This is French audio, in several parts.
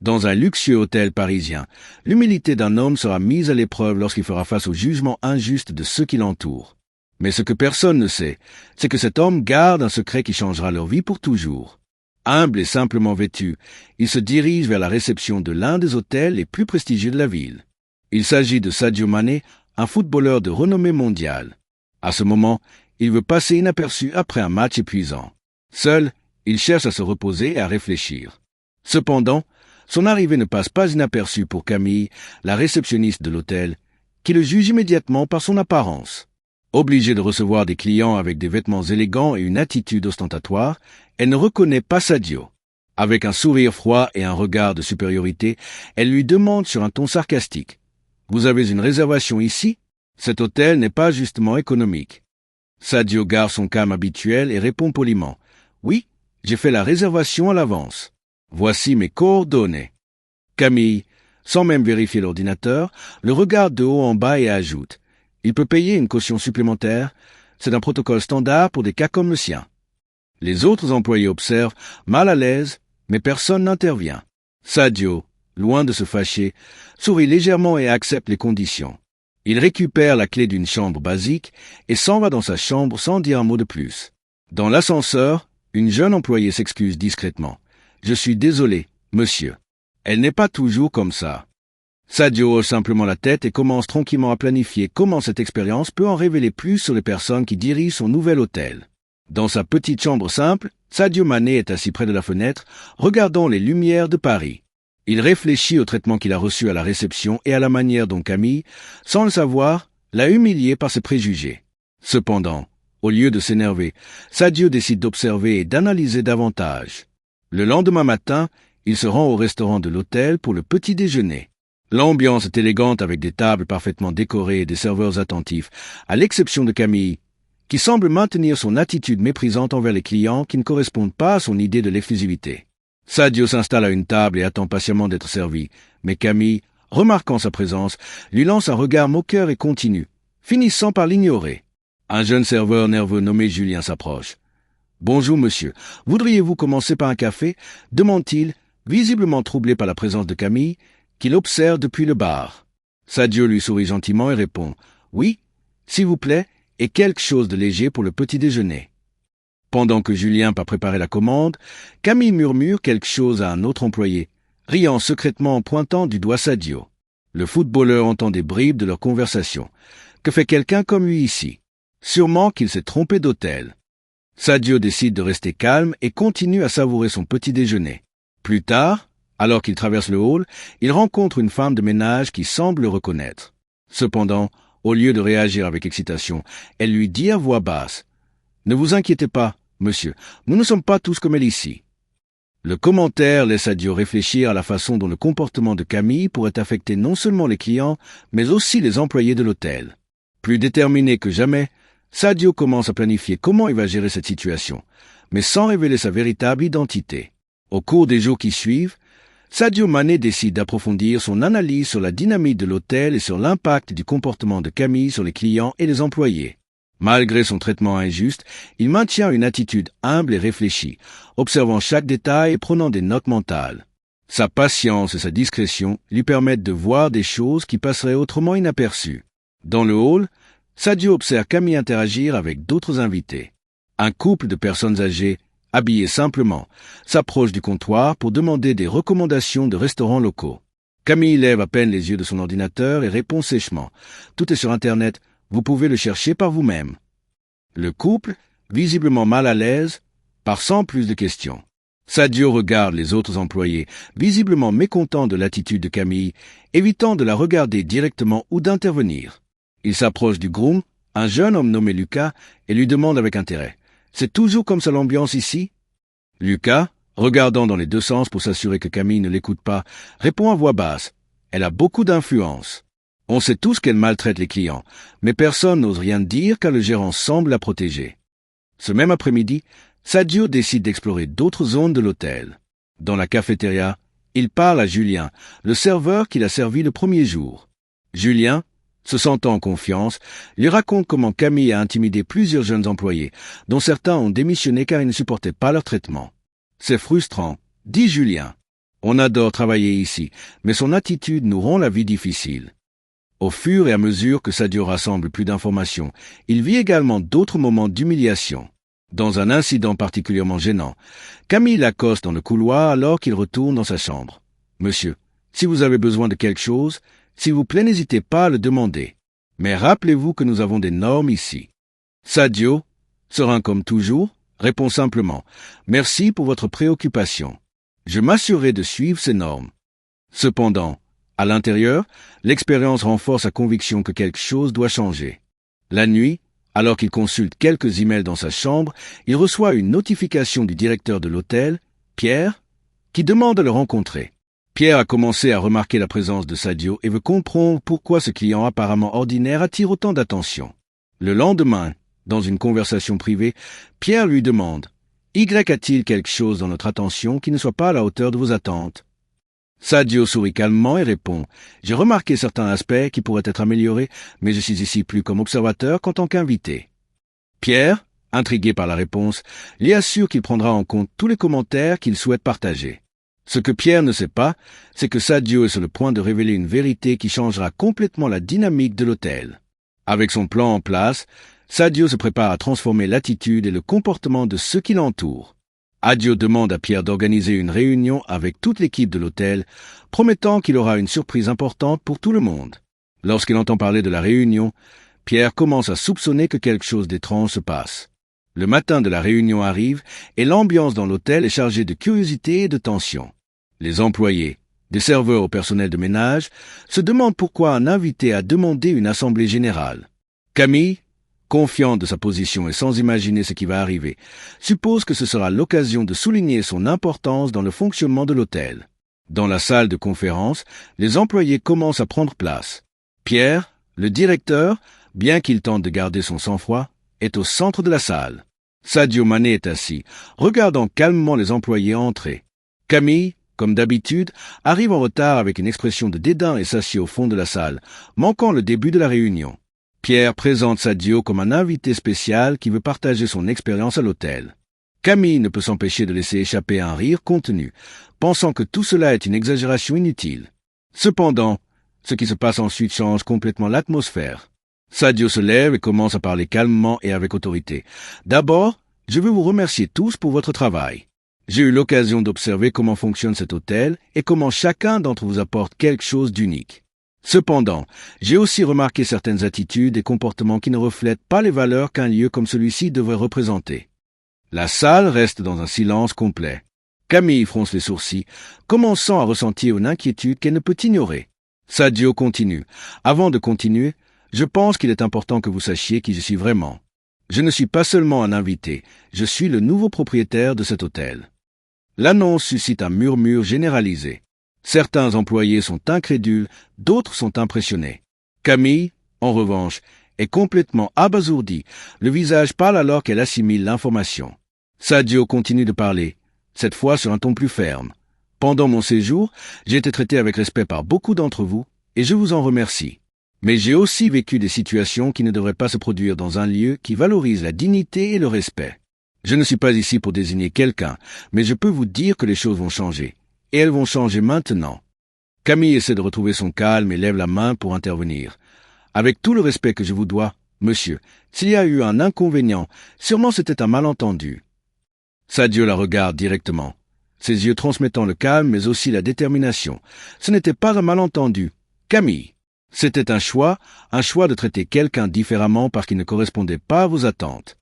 Dans un luxueux hôtel parisien, l'humilité d'un homme sera mise à l'épreuve lorsqu'il fera face au jugement injuste de ceux qui l'entourent. Mais ce que personne ne sait, c'est que cet homme garde un secret qui changera leur vie pour toujours. Humble et simplement vêtu, il se dirige vers la réception de l'un des hôtels les plus prestigieux de la ville. Il s'agit de Sadio Mané, un footballeur de renommée mondiale. À ce moment, il veut passer inaperçu après un match épuisant. Seul, il cherche à se reposer et à réfléchir. Cependant, son arrivée ne passe pas inaperçue pour Camille, la réceptionniste de l'hôtel, qui le juge immédiatement par son apparence. Obligée de recevoir des clients avec des vêtements élégants et une attitude ostentatoire, elle ne reconnaît pas Sadio. Avec un sourire froid et un regard de supériorité, elle lui demande sur un ton sarcastique. « Vous avez une réservation ici ? Cet hôtel n'est pas justement économique. » Sadio garde son calme habituel et répond poliment. « Oui, j'ai fait la réservation à l'avance. Voici mes coordonnées. » Camille, sans même vérifier l'ordinateur, le regarde de haut en bas et ajoute. Il peut payer une caution supplémentaire. C'est un protocole standard pour des cas comme le sien. Les autres employés observent, mal à l'aise, mais personne n'intervient. Sadio, loin de se fâcher, sourit légèrement et accepte les conditions. Il récupère la clé d'une chambre basique et s'en va dans sa chambre sans dire un mot de plus. Dans l'ascenseur, une jeune employée s'excuse discrètement. « Je suis désolé, monsieur. » Elle n'est pas toujours comme ça. Sadio hoche simplement la tête et commence tranquillement à planifier comment cette expérience peut en révéler plus sur les personnes qui dirigent son nouvel hôtel. Dans sa petite chambre simple, Sadio Mané est assis près de la fenêtre, regardant les lumières de Paris. Il réfléchit au traitement qu'il a reçu à la réception et à la manière dont Camille, sans le savoir, l'a humilié par ses préjugés. Cependant, au lieu de s'énerver, Sadio décide d'observer et d'analyser davantage. Le lendemain matin, il se rend au restaurant de l'hôtel pour le petit déjeuner. L'ambiance est élégante avec des tables parfaitement décorées et des serveurs attentifs, à l'exception de Camille, qui semble maintenir son attitude méprisante envers les clients qui ne correspondent pas à son idée de l'exclusivité. Sadio s'installe à une table et attend patiemment d'être servi, mais Camille, remarquant sa présence, lui lance un regard moqueur et continue, finissant par l'ignorer. Un jeune serveur nerveux nommé Julien s'approche. « Bonjour monsieur, voudriez-vous commencer par un café ?» demande-t-il, visiblement troublé par la présence de Camille, qu'il observe depuis le bar. Sadio lui sourit gentiment et répond « Oui, s'il vous plaît, et quelque chose de léger pour le petit déjeuner. » Pendant que Julien part préparer la commande, Camille murmure quelque chose à un autre employé, riant secrètement en pointant du doigt Sadio. Le footballeur entend des bribes de leur conversation. Que fait quelqu'un comme lui ici? Sûrement qu'il s'est trompé d'hôtel. Sadio décide de rester calme et continue à savourer son petit déjeuner. Plus tard, alors qu'il traverse le hall, il rencontre une femme de ménage qui semble le reconnaître. Cependant, au lieu de réagir avec excitation, elle lui dit à voix basse « Ne vous inquiétez pas, monsieur, nous ne sommes pas tous comme elle ici. » Le commentaire laisse Sadio réfléchir à la façon dont le comportement de Camille pourrait affecter non seulement les clients, mais aussi les employés de l'hôtel. Plus déterminé que jamais, Sadio commence à planifier comment il va gérer cette situation, mais sans révéler sa véritable identité. Au cours des jours qui suivent, Sadio Mané décide d'approfondir son analyse sur la dynamique de l'hôtel et sur l'impact du comportement de Camille sur les clients et les employés. Malgré son traitement injuste, il maintient une attitude humble et réfléchie, observant chaque détail et prenant des notes mentales. Sa patience et sa discrétion lui permettent de voir des choses qui passeraient autrement inaperçues. Dans le hall, Sadio observe Camille interagir avec d'autres invités. Un couple de personnes âgées, habillées simplement, s'approche du comptoir pour demander des recommandations de restaurants locaux. Camille lève à peine les yeux de son ordinateur et répond sèchement « Tout est sur Internet, vous pouvez le chercher par vous-même. » Le couple, visiblement mal à l'aise, part sans plus de questions. Sadio regarde les autres employés, visiblement mécontents de l'attitude de Camille, évitant de la regarder directement ou d'intervenir. Il s'approche du groom, un jeune homme nommé Lucas, et lui demande avec intérêt « C'est toujours comme ça l'ambiance ici ?» Lucas, regardant dans les deux sens pour s'assurer que Camille ne l'écoute pas, répond à voix basse « Elle a beaucoup d'influence. On sait tous qu'elle maltraite les clients, mais personne n'ose rien dire car le gérant semble la protéger. » Ce même après-midi, Sadio décide d'explorer d'autres zones de l'hôtel. Dans la cafétéria, il parle à Julien, le serveur qui l'a servi le premier jour. Julien, se sentant en confiance, lui raconte comment Camille a intimidé plusieurs jeunes employés, dont certains ont démissionné car ils ne supportaient pas leur traitement. « C'est frustrant, dit Julien. On adore travailler ici, mais son attitude nous rend la vie difficile. Au fur et à mesure que Sadio rassemble plus d'informations, il vit également d'autres moments d'humiliation. Dans un incident particulièrement gênant, Camille l'accoste dans le couloir alors qu'il retourne dans sa chambre. « Monsieur, si vous avez besoin de quelque chose, s'il vous plaît, n'hésitez pas à le demander. Mais rappelez-vous que nous avons des normes ici. » Sadio, serein comme toujours, répond simplement « Merci pour votre préoccupation. Je m'assurerai de suivre ces normes. » Cependant, à l'intérieur, l'expérience renforce sa conviction que quelque chose doit changer. La nuit, alors qu'il consulte quelques emails dans sa chambre, il reçoit une notification du directeur de l'hôtel, Pierre, qui demande à le rencontrer. Pierre a commencé à remarquer la présence de Sadio et veut comprendre pourquoi ce client apparemment ordinaire attire autant d'attention. Le lendemain, dans une conversation privée, Pierre lui demande « Y a-t-il quelque chose dans notre attention qui ne soit pas à la hauteur de vos attentes ?» Sadio sourit calmement et répond « J'ai remarqué certains aspects qui pourraient être améliorés, mais je suis ici plus comme observateur qu'en tant qu'invité. » Pierre, intrigué par la réponse, lui assure qu'il prendra en compte tous les commentaires qu'il souhaite partager. Ce que Pierre ne sait pas, c'est que Sadio est sur le point de révéler une vérité qui changera complètement la dynamique de l'hôtel. Avec son plan en place, Sadio se prépare à transformer l'attitude et le comportement de ceux qui l'entourent. Sadio demande à Pierre d'organiser une réunion avec toute l'équipe de l'hôtel, promettant qu'il aura une surprise importante pour tout le monde. Lorsqu'il entend parler de la réunion, Pierre commence à soupçonner que quelque chose d'étrange se passe. Le matin de la réunion arrive et l'ambiance dans l'hôtel est chargée de curiosité et de tension. Les employés, des serveurs au personnel de ménage, se demandent pourquoi un invité a demandé une assemblée générale. Camille, confiant de sa position et sans imaginer ce qui va arriver, suppose que ce sera l'occasion de souligner son importance dans le fonctionnement de l'hôtel. Dans la salle de conférence, les employés commencent à prendre place. Pierre, le directeur, bien qu'il tente de garder son sang-froid, est au centre de la salle. Sadio Mané est assis, regardant calmement les employés entrer. Camille, comme d'habitude, arrive en retard avec une expression de dédain et s'assied au fond de la salle, manquant le début de la réunion. Pierre présente Sadio comme un invité spécial qui veut partager son expérience à l'hôtel. Camille ne peut s'empêcher de laisser échapper un rire contenu, pensant que tout cela est une exagération inutile. Cependant, ce qui se passe ensuite change complètement l'atmosphère. Sadio se lève et commence à parler calmement et avec autorité. « D'abord, je veux vous remercier tous pour votre travail. J'ai eu l'occasion d'observer comment fonctionne cet hôtel et comment chacun d'entre vous apporte quelque chose d'unique. Cependant, j'ai aussi remarqué certaines attitudes et comportements qui ne reflètent pas les valeurs qu'un lieu comme celui-ci devrait représenter. » La salle reste dans un silence complet. Camille fronce les sourcils, commençant à ressentir une inquiétude qu'elle ne peut ignorer. Sadio continue. « Avant de continuer, je pense qu'il est important que vous sachiez qui je suis vraiment. Je ne suis pas seulement un invité, je suis le nouveau propriétaire de cet hôtel. » L'annonce suscite un murmure généralisé. Certains employés sont incrédules, d'autres sont impressionnés. Camille, en revanche, est complètement abasourdie, le visage pâle alors qu'elle assimile l'information. Sadio continue de parler, cette fois sur un ton plus ferme. « Pendant mon séjour, j'ai été traité avec respect par beaucoup d'entre vous, et je vous en remercie. Mais j'ai aussi vécu des situations qui ne devraient pas se produire dans un lieu qui valorise la dignité et le respect. Je ne suis pas ici pour désigner quelqu'un, mais je peux vous dire que les choses vont changer. Et elles vont changer maintenant. » Camille essaie de retrouver son calme et lève la main pour intervenir. « Avec tout le respect que je vous dois, monsieur, s'il y a eu un inconvénient, sûrement c'était un malentendu. » Sadio la regarde directement, ses yeux transmettant le calme mais aussi la détermination. Ce n'était pas un malentendu. Camille, c'était un choix de traiter quelqu'un différemment parce qu'il ne correspondait pas à vos attentes.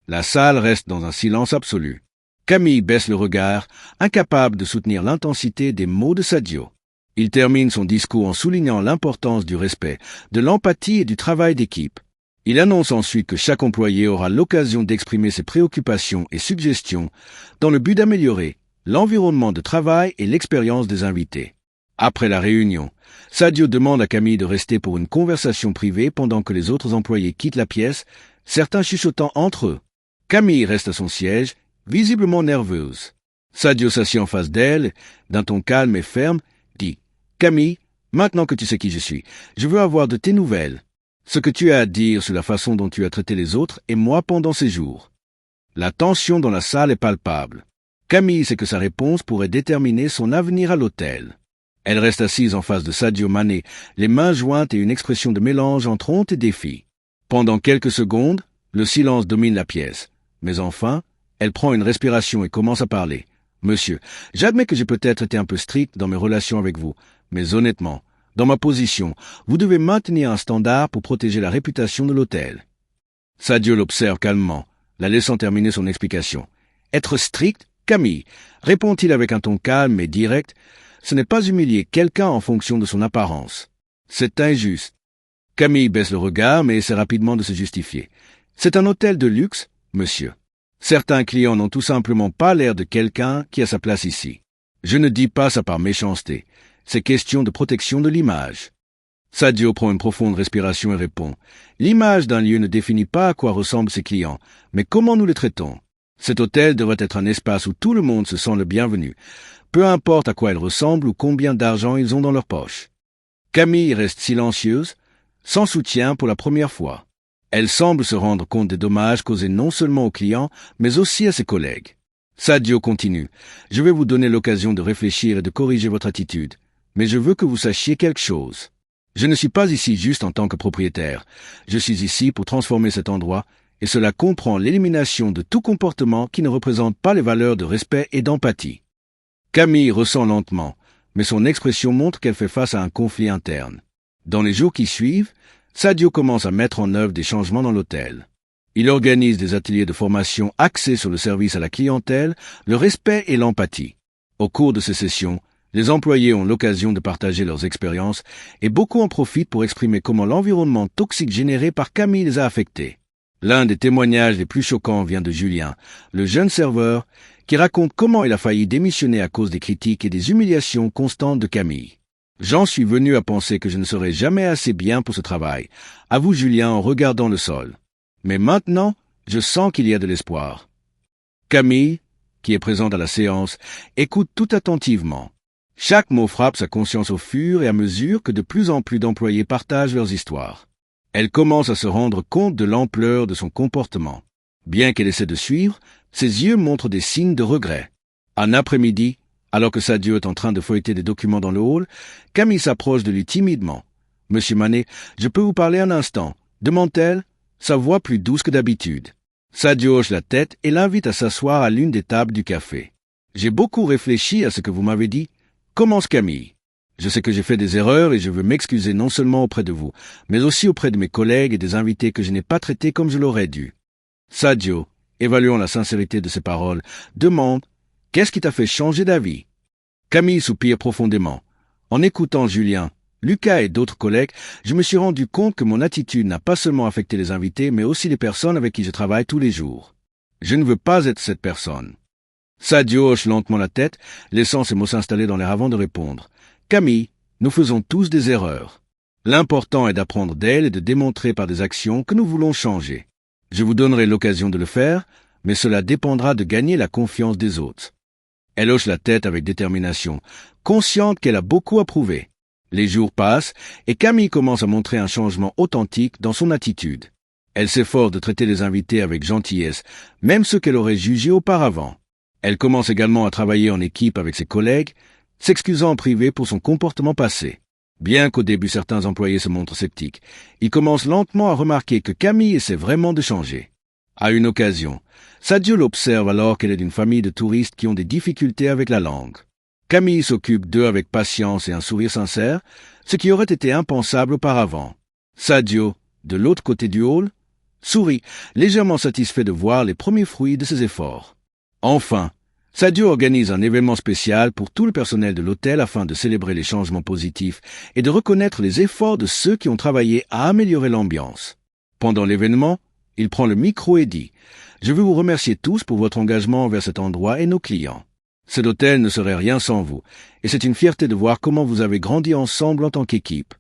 La salle reste dans un silence absolu. Camille baisse le regard, incapable de soutenir l'intensité des mots de Sadio. Il termine son discours en soulignant l'importance du respect, de l'empathie et du travail d'équipe. Il annonce ensuite que chaque employé aura l'occasion d'exprimer ses préoccupations et suggestions dans le but d'améliorer l'environnement de travail et l'expérience des invités. Après la réunion, Sadio demande à Camille de rester pour une conversation privée pendant que les autres employés quittent la pièce, certains chuchotant entre eux. Camille reste à son siège, visiblement nerveuse. Sadio s'assied en face d'elle, d'un ton calme et ferme, dit « Camille, maintenant que tu sais qui je suis, je veux avoir de tes nouvelles. Ce que tu as à dire sur la façon dont tu as traité les autres et moi pendant ces jours. » La tension dans la salle est palpable. Camille sait que sa réponse pourrait déterminer son avenir à l'hôtel. Elle reste assise en face de Sadio Mané, les mains jointes et une expression de mélange entre honte et défi. Pendant quelques secondes, le silence domine la pièce. Mais enfin, elle prend une respiration et commence à parler. « Monsieur, j'admets que j'ai peut-être été un peu strict dans mes relations avec vous, mais honnêtement, dans ma position, vous devez maintenir un standard pour protéger la réputation de l'hôtel. » Sadio l'observe calmement, la laissant terminer son explication. « Être strict, Camille ?» répond-il avec un ton calme et direct. « Ce n'est pas humilier quelqu'un en fonction de son apparence. C'est injuste. » Camille baisse le regard, mais essaie rapidement de se justifier. « C'est un hôtel de luxe, monsieur. Certains clients n'ont tout simplement pas l'air de quelqu'un qui a sa place ici. Je ne dis pas ça par méchanceté. C'est question de protection de l'image. » Sadio prend une profonde respiration et répond. « L'image d'un lieu ne définit pas à quoi ressemblent ses clients, mais comment nous les traitons. Cet hôtel devrait être un espace où tout le monde se sent le bienvenu, peu importe à quoi ils ressemblent ou combien d'argent ils ont dans leur poche. » Camille reste silencieuse, sans soutien pour la première fois. Elle semble se rendre compte des dommages causés non seulement aux clients, mais aussi à ses collègues. Sadio continue. « Je vais vous donner l'occasion de réfléchir et de corriger votre attitude, mais je veux que vous sachiez quelque chose. Je ne suis pas ici juste en tant que propriétaire. Je suis ici pour transformer cet endroit, et cela comprend l'élimination de tout comportement qui ne représente pas les valeurs de respect et d'empathie. » Camille ressent lentement, mais son expression montre qu'elle fait face à un conflit interne. Dans les jours qui suivent, Sadio commence à mettre en œuvre des changements dans l'hôtel. Il organise des ateliers de formation axés sur le service à la clientèle, le respect et l'empathie. Au cours de ces sessions, les employés ont l'occasion de partager leurs expériences et beaucoup en profitent pour exprimer comment l'environnement toxique généré par Camille les a affectés. L'un des témoignages les plus choquants vient de Julien, le jeune serveur, qui raconte comment il a failli démissionner à cause des critiques et des humiliations constantes de Camille. « J'en suis venu à penser que je ne serai jamais assez bien pour ce travail, avoue Julien en regardant le sol. Mais maintenant, je sens qu'il y a de l'espoir. » Camille, qui est présente à la séance, écoute tout attentivement. Chaque mot frappe sa conscience au fur et à mesure que de plus en plus d'employés partagent leurs histoires. Elle commence à se rendre compte de l'ampleur de son comportement. Bien qu'elle essaie de suivre, ses yeux montrent des signes de regret. Un après-midi, alors que Sadio est en train de feuilleter des documents dans le hall, Camille s'approche de lui timidement. « Monsieur Mané, je peux vous parler un instant ?» demande-t-elle, sa voix plus douce que d'habitude. Sadio hoche la tête et l'invite à s'asseoir à l'une des tables du café. « J'ai beaucoup réfléchi à ce que vous m'avez dit. » Commence Camille. « Je sais que j'ai fait des erreurs et je veux m'excuser non seulement auprès de vous, mais aussi auprès de mes collègues et des invités que je n'ai pas traités comme je l'aurais dû. » Sadio, évaluant la sincérité de ses paroles, demande « Qu'est-ce qui t'a fait changer d'avis ?» Camille soupire profondément. En écoutant Julien, Lucas et d'autres collègues, je me suis rendu compte que mon attitude n'a pas seulement affecté les invités, mais aussi les personnes avec qui je travaille tous les jours. Je ne veux pas être cette personne. Sadio hoche lentement la tête, laissant ses mots s'installer dans l'air avant de répondre. « Camille, nous faisons tous des erreurs. L'important est d'apprendre d'elles et de démontrer par des actions que nous voulons changer. Je vous donnerai l'occasion de le faire, mais cela dépendra de gagner la confiance des autres. » Elle hoche la tête avec détermination, consciente qu'elle a beaucoup à prouver. Les jours passent et Camille commence à montrer un changement authentique dans son attitude. Elle s'efforce de traiter les invités avec gentillesse, même ceux qu'elle aurait jugés auparavant. Elle commence également à travailler en équipe avec ses collègues, s'excusant en privé pour son comportement passé. Bien qu'au début certains employés se montrent sceptiques, ils commencent lentement à remarquer que Camille essaie vraiment de changer. À une occasion, Sadio l'observe alors qu'elle est d'une famille de touristes qui ont des difficultés avec la langue. Camille s'occupe d'eux avec patience et un sourire sincère, ce qui aurait été impensable auparavant. Sadio, de l'autre côté du hall, sourit, légèrement satisfait de voir les premiers fruits de ses efforts. Enfin, Sadio organise un événement spécial pour tout le personnel de l'hôtel afin de célébrer les changements positifs et de reconnaître les efforts de ceux qui ont travaillé à améliorer l'ambiance. Pendant l'événement, il prend le micro et dit « Je veux vous remercier tous pour votre engagement envers cet endroit et nos clients. Cet hôtel ne serait rien sans vous, et c'est une fierté de voir comment vous avez grandi ensemble en tant qu'équipe. »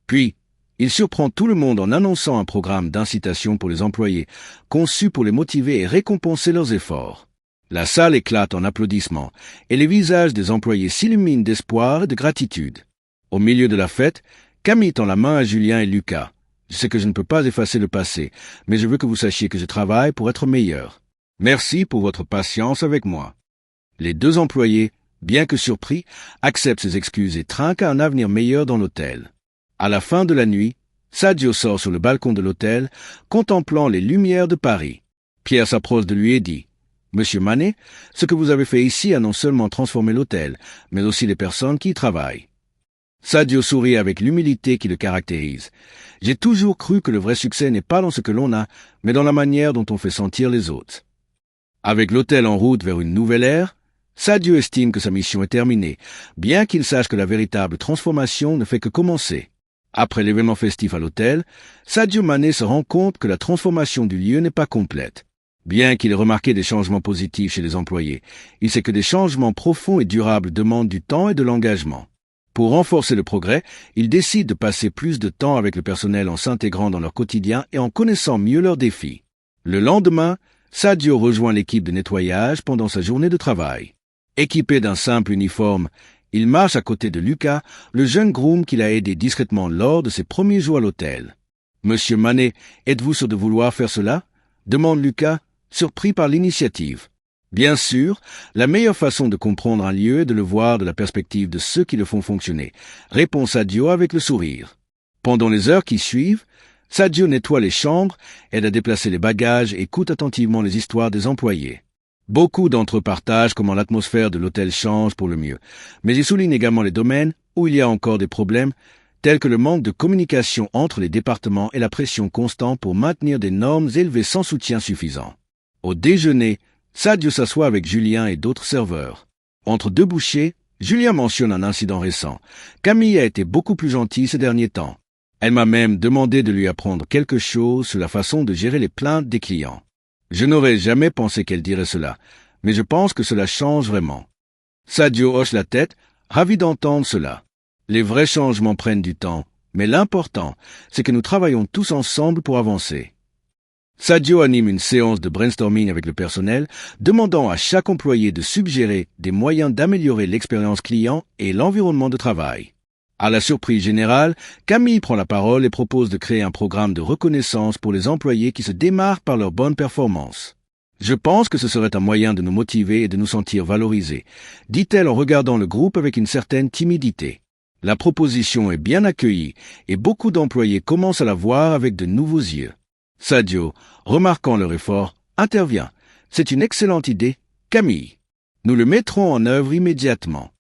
Puis, il surprend tout le monde en annonçant un programme d'incitation pour les employés, conçu pour les motiver et récompenser leurs efforts. La salle éclate en applaudissements, et les visages des employés s'illuminent d'espoir et de gratitude. Au milieu de la fête, Camille tend la main à Julien et Lucas. « Je sais que je ne peux pas effacer le passé, mais je veux que vous sachiez que je travaille pour être meilleur. Merci pour votre patience avec moi. » Les deux employés, bien que surpris, acceptent ses excuses et trinquent à un avenir meilleur dans l'hôtel. À la fin de la nuit, Sadio sort sur le balcon de l'hôtel, contemplant les lumières de Paris. Pierre s'approche de lui et dit « Monsieur Manet, ce que vous avez fait ici a non seulement transformé l'hôtel, mais aussi les personnes qui y travaillent. » Sadio sourit avec l'humilité qui le caractérise. « J'ai toujours cru que le vrai succès n'est pas dans ce que l'on a, mais dans la manière dont on fait sentir les autres. » Avec l'hôtel en route vers une nouvelle ère, Sadio estime que sa mission est terminée, bien qu'il sache que la véritable transformation ne fait que commencer. Après l'événement festif à l'hôtel, Sadio Manet se rend compte que la transformation du lieu n'est pas complète. Bien qu'il ait remarqué des changements positifs chez les employés, il sait que des changements profonds et durables demandent du temps et de l'engagement. Pour renforcer le progrès, il décide de passer plus de temps avec le personnel en s'intégrant dans leur quotidien et en connaissant mieux leurs défis. Le lendemain, Sadio rejoint l'équipe de nettoyage pendant sa journée de travail. Équipé d'un simple uniforme, il marche à côté de Lucas, le jeune groom qu'il a aidé discrètement lors de ses premiers jours à l'hôtel. « Monsieur Manet, êtes-vous sûr de vouloir faire cela ?» demande Lucas, surpris par l'initiative. Bien sûr, la meilleure façon de comprendre un lieu est de le voir de la perspective de ceux qui le font fonctionner, répond Sadio avec le sourire. Pendant les heures qui suivent, Sadio nettoie les chambres, aide à déplacer les bagages et écoute attentivement les histoires des employés. Beaucoup d'entre eux partagent comment l'atmosphère de l'hôtel change pour le mieux, mais ils soulignent également les domaines où il y a encore des problèmes, tels que le manque de communication entre les départements et la pression constante pour maintenir des normes élevées sans soutien suffisant. Au déjeuner, Sadio s'assoit avec Julien et d'autres serveurs. Entre deux bouchées, Julien mentionne un incident récent. Camille a été beaucoup plus gentille ces derniers temps. Elle m'a même demandé de lui apprendre quelque chose sur la façon de gérer les plaintes des clients. Je n'aurais jamais pensé qu'elle dirait cela, mais je pense que cela change vraiment. Sadio hoche la tête, ravi d'entendre cela. Les vrais changements prennent du temps, mais l'important, c'est que nous travaillons tous ensemble pour avancer. Sadio anime une séance de brainstorming avec le personnel, demandant à chaque employé de suggérer des moyens d'améliorer l'expérience client et l'environnement de travail. À la surprise générale, Camille prend la parole et propose de créer un programme de reconnaissance pour les employés qui se démarquent par leur bonne performance. « Je pense que ce serait un moyen de nous motiver et de nous sentir valorisés », dit-elle en regardant le groupe avec une certaine timidité. La proposition est bien accueillie et beaucoup d'employés commencent à la voir avec de nouveaux yeux. Sadio, remarquant leur effort, intervient. « C'est une excellente idée, Camille. Nous le mettrons en œuvre immédiatement. »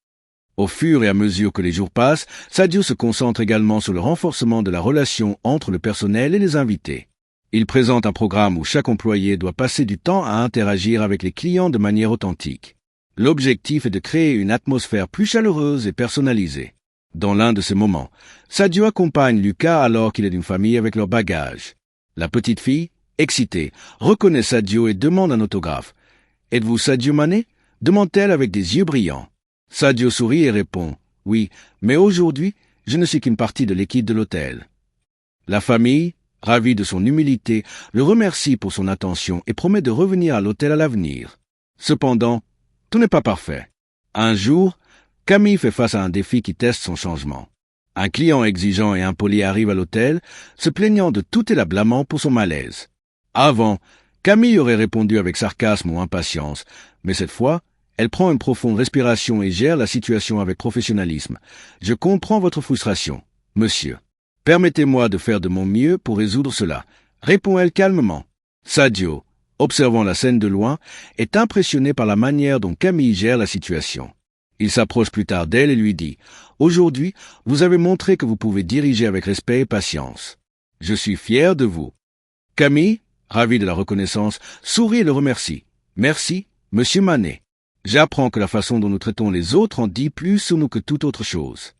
Au fur et à mesure que les jours passent, Sadio se concentre également sur le renforcement de la relation entre le personnel et les invités. Il présente un programme où chaque employé doit passer du temps à interagir avec les clients de manière authentique. L'objectif est de créer une atmosphère plus chaleureuse et personnalisée. Dans l'un de ces moments, Sadio accompagne Lucas alors qu'il est d'une famille avec leurs bagages. La petite fille, excitée, reconnaît Sadio et demande un autographe. « Êtes-vous Sadio Manet ?» demande-t-elle avec des yeux brillants. Sadio sourit et répond « Oui, mais aujourd'hui, je ne suis qu'une partie de l'équipe de l'hôtel. » La famille, ravie de son humilité, le remercie pour son attention et promet de revenir à l'hôtel à l'avenir. Cependant, tout n'est pas parfait. Un jour, Camille fait face à un défi qui teste son changement. Un client exigeant et impoli arrive à l'hôtel, se plaignant de tout et la blâmant pour son malaise. Avant, Camille aurait répondu avec sarcasme ou impatience, mais cette fois, elle prend une profonde respiration et gère la situation avec professionnalisme. « Je comprends votre frustration, monsieur. Permettez-moi de faire de mon mieux pour résoudre cela, » répond-elle calmement. Sadio, observant la scène de loin, est impressionné par la manière dont Camille gère la situation. Il s'approche plus tard d'elle et lui dit « Aujourd'hui, vous avez montré que vous pouvez diriger avec respect et patience. Je suis fier de vous. » Camille, ravie de la reconnaissance, sourit et le remercie. « Merci, monsieur Manet. J'apprends que la façon dont nous traitons les autres en dit plus sur nous que toute autre chose. »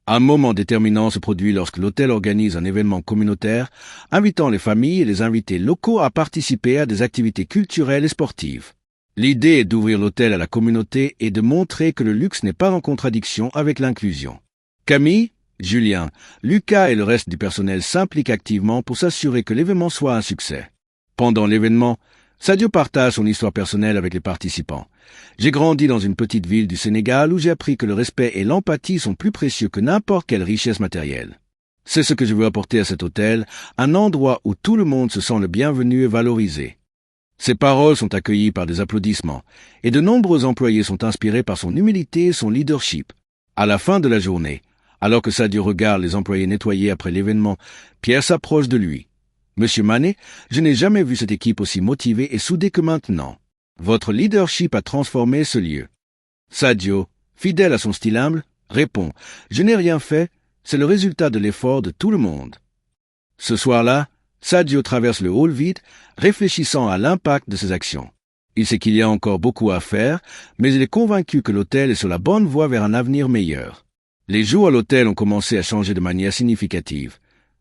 Un moment déterminant se produit lorsque l'hôtel organise un événement communautaire, invitant les familles et les invités locaux à participer à des activités culturelles et sportives. L'idée est d'ouvrir l'hôtel à la communauté et de montrer que le luxe n'est pas en contradiction avec l'inclusion. Camille, Julien, Lucas et le reste du personnel s'impliquent activement pour s'assurer que l'événement soit un succès. Pendant l'événement, Sadio partage son histoire personnelle avec les participants. « J'ai grandi dans une petite ville du Sénégal où j'ai appris que le respect et l'empathie sont plus précieux que n'importe quelle richesse matérielle. C'est ce que je veux apporter à cet hôtel, un endroit où tout le monde se sent le bienvenu et valorisé. » Ses paroles sont accueillies par des applaudissements, et de nombreux employés sont inspirés par son humilité et son leadership. À la fin de la journée, alors que Sadio regarde les employés nettoyer après l'événement, Pierre s'approche de lui. « Monsieur Manet, je n'ai jamais vu cette équipe aussi motivée et soudée que maintenant. Votre leadership a transformé ce lieu. » Sadio, fidèle à son style humble, répond « Je n'ai rien fait, c'est le résultat de l'effort de tout le monde. » Ce soir-là, Sadio traverse le hall vide, réfléchissant à l'impact de ses actions. Il sait qu'il y a encore beaucoup à faire, mais il est convaincu que l'hôtel est sur la bonne voie vers un avenir meilleur. Les jours à l'hôtel ont commencé à changer de manière significative.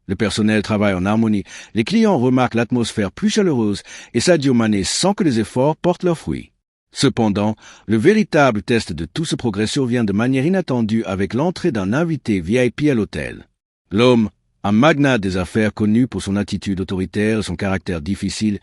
Le personnel travaille en harmonie, les clients remarquent l'atmosphère plus chaleureuse et Sadio Mané sent que les efforts portent leurs fruits. Cependant, le véritable test de tout ce progrès survient de manière inattendue avec l'entrée d'un invité VIP à l'hôtel. L'homme, un magnat des affaires connu pour son attitude autoritaire et son caractère difficile,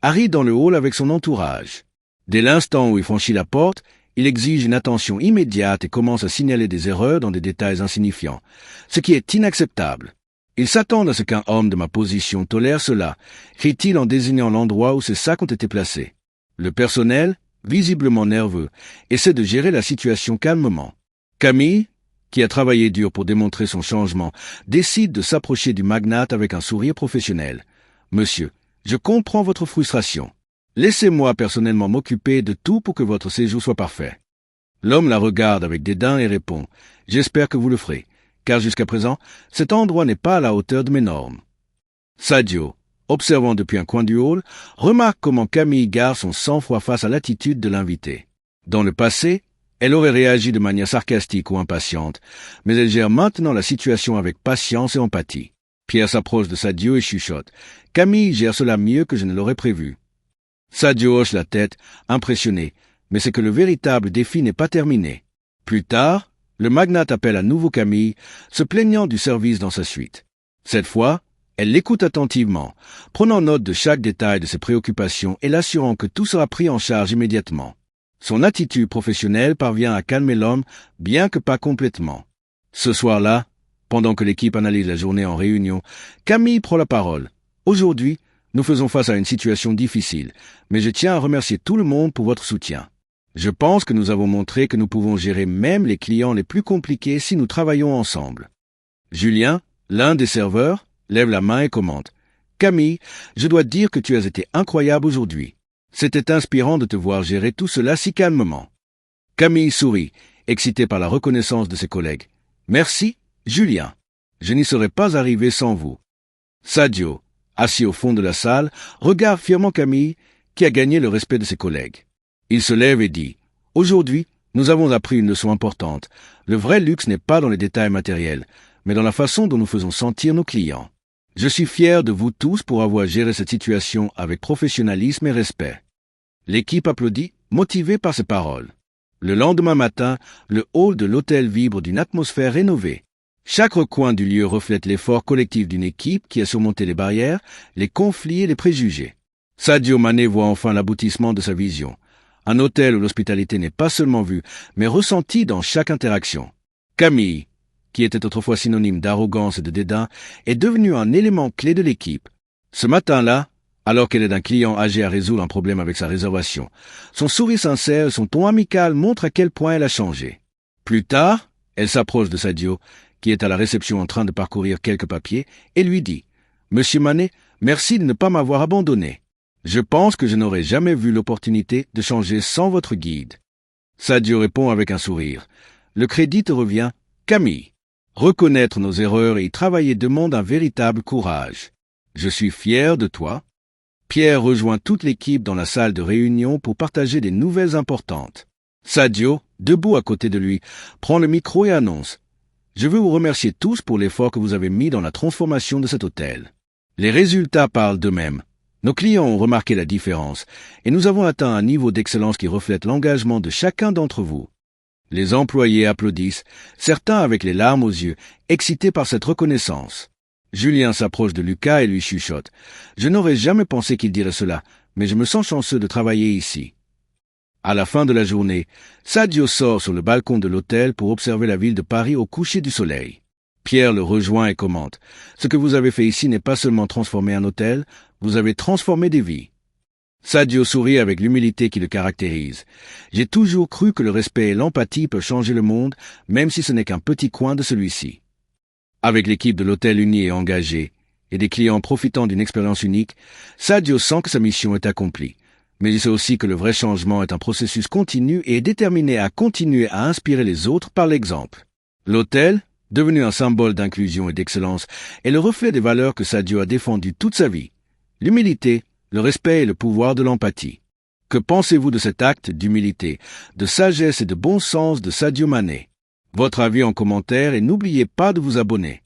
arrive dans le hall avec son entourage. Dès l'instant où il franchit la porte, il exige une attention immédiate et commence à signaler des erreurs dans des détails insignifiants, ce qui est inacceptable. Ils s'attendent à ce qu'un homme de ma position tolère cela, crie-t-il en désignant l'endroit où ses sacs ont été placés. Le personnel, visiblement nerveux, essaie de gérer la situation calmement. Camille, qui a travaillé dur pour démontrer son changement, décide de s'approcher du magnate avec un sourire professionnel. « Monsieur, je comprends votre frustration. Laissez-moi personnellement m'occuper de tout pour que votre séjour soit parfait. » L'homme la regarde avec dédain et répond « J'espère que vous le ferez. Car jusqu'à présent, cet endroit n'est pas à la hauteur de mes normes. » Sadio, observant depuis un coin du hall, remarque comment Camille garde son sang-froid face à l'attitude de l'invité. Dans le passé, elle aurait réagi de manière sarcastique ou impatiente, mais elle gère maintenant la situation avec patience et empathie. Pierre s'approche de Sadio et chuchote. « Camille gère cela mieux que je ne l'aurais prévu. » Sadio hoche la tête, impressionné, mais c'est que le véritable défi n'est pas terminé. Plus tard, le magnate appelle à nouveau Camille, se plaignant du service dans sa suite. Cette fois, elle l'écoute attentivement, prenant note de chaque détail de ses préoccupations et l'assurant que tout sera pris en charge immédiatement. Son attitude professionnelle parvient à calmer l'homme, bien que pas complètement. Ce soir-là, pendant que l'équipe analyse la journée en réunion, Camille prend la parole. « Aujourd'hui, nous faisons face à une situation difficile, mais je tiens à remercier tout le monde pour votre soutien. Je pense que nous avons montré que nous pouvons gérer même les clients les plus compliqués si nous travaillons ensemble. » Julien, l'un des serveurs, lève la main et commente. « Camille, je dois dire que tu as été incroyable aujourd'hui. C'était inspirant de te voir gérer tout cela si calmement. » Camille sourit, excitée par la reconnaissance de ses collègues. « Merci, Julien. Je n'y serais pas arrivé sans vous. » Sadio, assis au fond de la salle, regarde fièrement Camille, qui a gagné le respect de ses collègues. Il se lève et dit « Aujourd'hui, nous avons appris une leçon importante. Le vrai luxe n'est pas dans les détails matériels, mais dans la façon dont nous faisons sentir nos clients. Je suis fier de vous tous pour avoir géré cette situation avec professionnalisme et respect. » L'équipe applaudit, motivée par ces paroles. Le lendemain matin, le hall de l'hôtel vibre d'une atmosphère rénovée. Chaque recoin du lieu reflète l'effort collectif d'une équipe qui a surmonté les barrières, les conflits et les préjugés. Sadio Mané voit enfin l'aboutissement de sa vision. Un hôtel où l'hospitalité n'est pas seulement vue, mais ressentie dans chaque interaction. Camille, qui était autrefois synonyme d'arrogance et de dédain, est devenue un élément clé de l'équipe. Ce matin-là, alors qu'elle aide un client âgé à résoudre un problème avec sa réservation, son sourire sincère et son ton amical montrent à quel point elle a changé. Plus tard, elle s'approche de Sadio, qui est à la réception en train de parcourir quelques papiers, et lui dit « Monsieur Manet, merci de ne pas m'avoir abandonné. Je pense que je n'aurais jamais vu l'opportunité de changer sans votre guide. » Sadio répond avec un sourire. « Le crédit te revient, Camille. Reconnaître nos erreurs et y travailler demande un véritable courage. Je suis fier de toi. » Pierre rejoint toute l'équipe dans la salle de réunion pour partager des nouvelles importantes. Sadio, debout à côté de lui, prend le micro et annonce « Je veux vous remercier tous pour l'effort que vous avez mis dans la transformation de cet hôtel. Les résultats parlent d'eux-mêmes. Nos clients ont remarqué la différence et nous avons atteint un niveau d'excellence qui reflète l'engagement de chacun d'entre vous. » Les employés applaudissent, certains avec les larmes aux yeux, excités par cette reconnaissance. Julien s'approche de Lucas et lui chuchote. « Je n'aurais jamais pensé qu'il dirait cela, mais je me sens chanceux de travailler ici. » À la fin de la journée, Sadio sort sur le balcon de l'hôtel pour observer la ville de Paris au coucher du soleil. Pierre le rejoint et commente. « Ce que vous avez fait ici n'est pas seulement transformer un hôtel, vous avez transformé des vies. » Sadio sourit avec l'humilité qui le caractérise. J'ai toujours cru que le respect et l'empathie peuvent changer le monde, même si ce n'est qu'un petit coin de celui-ci. Avec l'équipe de l'Hôtel Uni et engagée, et des clients profitant d'une expérience unique, Sadio sent que sa mission est accomplie. Mais il sait aussi que le vrai changement est un processus continu et est déterminé à continuer à inspirer les autres par l'exemple. L'hôtel, devenu un symbole d'inclusion et d'excellence, est le reflet des valeurs que Sadio a défendues toute sa vie. L'humilité, le respect et le pouvoir de l'empathie. Que pensez-vous de cet acte d'humilité, de sagesse et de bon sens de Sadio Mané? Votre avis en commentaire et n'oubliez pas de vous abonner.